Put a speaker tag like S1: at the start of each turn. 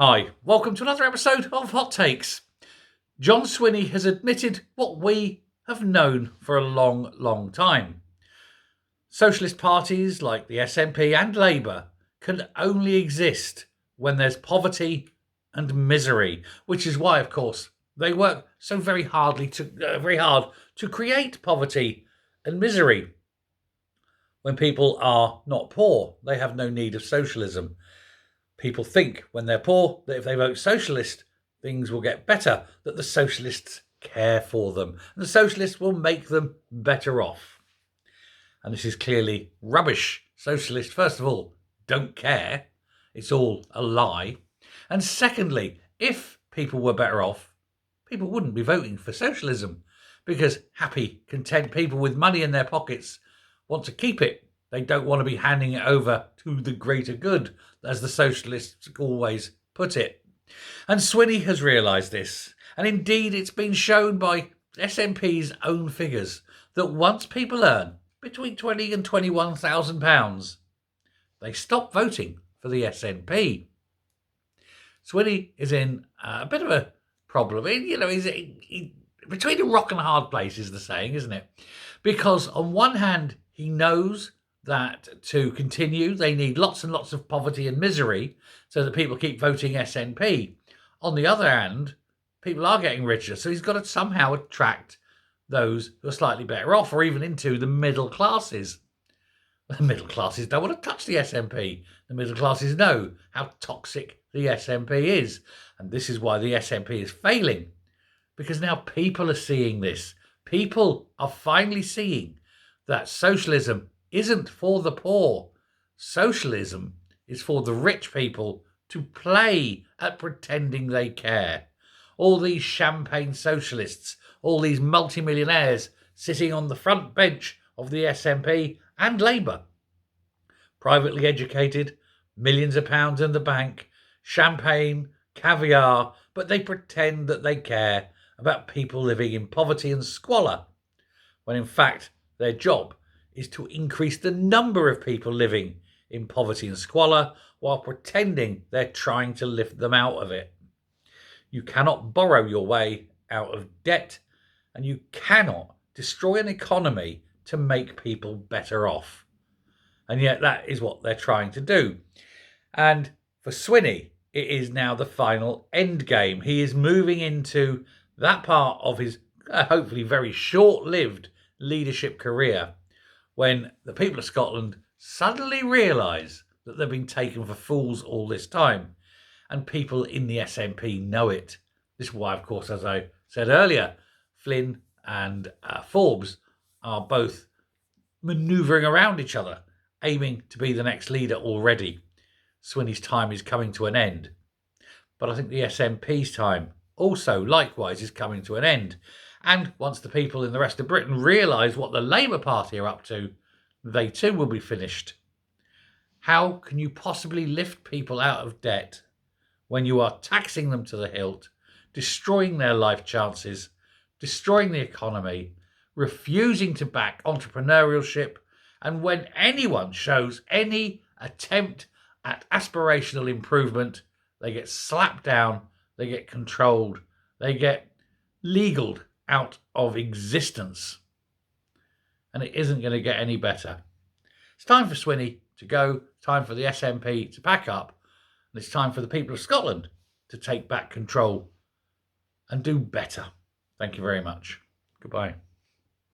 S1: Hi, welcome to another episode of Hot Takes. John Swinney has admitted what we have known for a long time. Socialist parties like the SNP and Labour can only exist when there's poverty and misery, which is why, of course, they work so very hard to create poverty and misery. When people are not poor, they have no need of socialism. People think when they're poor that if they vote socialist, things will get better, that the socialists care for them, and the socialists will make them better off. And this is clearly rubbish. Socialists, first of all, don't care. It's all a lie. And secondly, if people were better off, people wouldn't be voting for socialism, because happy, content people with money in their pockets want to keep it. They don't want to be handing it over to the greater good, as the socialists always put it. And Swinney has realised this. And indeed, it's been shown by SNP's own figures that once people earn between £20,000 and £21,000, they stop voting for the SNP. Swinney is in a bit of a problem. He's between a rock and a hard place, is the saying, isn't it? Because on one hand, he knows that to continue, they need lots and lots of poverty and misery so that people keep voting SNP. On the other hand, people are getting richer, so he's got to somehow attract those who are slightly better off, or even into the middle classes. The middle classes don't want to touch the SNP. The middle classes know how toxic the SNP is. And this is why the SNP is failing. Because now people are seeing this. People are finally seeing that socialism isn't for the poor. Socialism is for the rich people to play at pretending they care. All these champagne socialists, all these multimillionaires sitting on the front bench of the SNP and Labour. Privately educated, millions of pounds in the bank, champagne, caviar, but they pretend that they care about people living in poverty and squalor, when in fact their job is to increase the number of people living in poverty and squalor while pretending they're trying to lift them out of it. You cannot borrow your way out of debt, and you cannot destroy an economy to make people better off. And yet that is what they're trying to do. And for Swinney, it is now the final end game. He is moving into that part of his hopefully very short-lived leadership career when the people of Scotland suddenly realise that they've been taken for fools all this time. And people in the SNP know it. This is why, of course, as I said earlier, Flynn and Forbes are both manoeuvring around each other, aiming to be the next leader already. Swinney's time is coming to an end. But I think the SNP's time also, likewise, is coming to an end. And once the people in the rest of Britain realise what the Labour Party are up to, they too will be finished. How can you possibly lift people out of debt when you are taxing them to the hilt, destroying their life chances, destroying the economy, refusing to back entrepreneurship, and when anyone shows any attempt at aspirational improvement, they get slapped down, they get controlled, they get legaled out of existence. And it isn't going to get any better. It's time for Swinney to go, time for the SNP to pack up, and it's time for the people of Scotland to take back control and do better. Thank you very much. Goodbye.